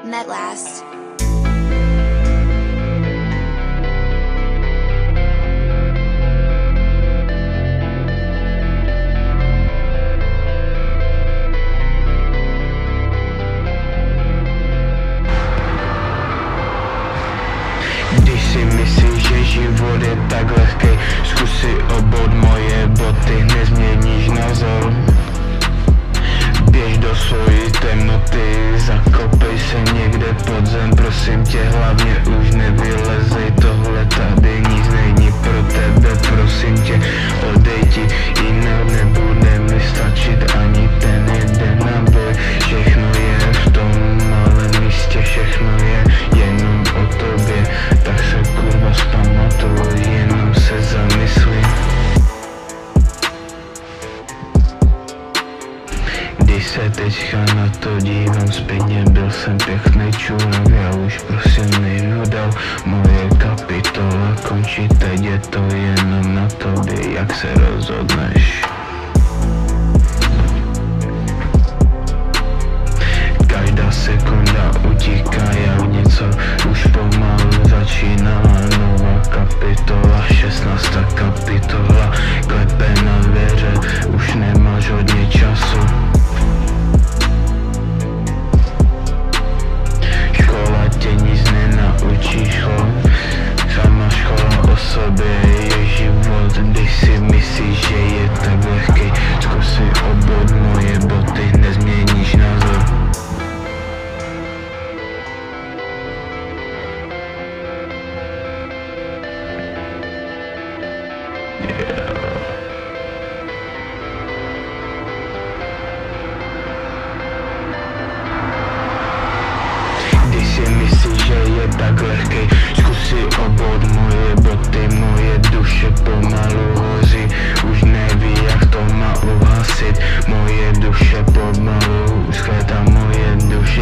Metlast. Když si myslíš, že život je tak lehkej, zkus si obout moje boty, nezměníš názor. Běž do svojí temnoty, zakopej se někde pod zem, prosím tě, hlavně už nevylezej, tohle tady nic není pro tebe, prosím tě, odejdi, jinak nebude mi stačit ani ten jeden náboj. Všechno je v tom malém místě, všechno je jenom o tobě, tak se kurva vzpamatuj, jenom se zamysli. Když se teďka na to dívám zpětně, byl jsem pěknej čurák, já už prostě nejdu dál, moje kapitola končí, teď je to jenom na tobě, jak se rozhodneš. Každá sekunda utíká jak něco, už pomalu začíná nová kapitola, 16. kapitola, klepe na dveře, už nemáš hodně času. Škola tě nic nenaučí, sama škola o sobě je život, když si myslíš, že je tak lehkej, zkus si obout moje boty, nezměníš názor. Když si myslíš, že je tak lehkej, zkus si obout moje boty, moje duše pomalu hoří, už neví jak to má uhasit, moje duše pomalu, skvětá moje duše.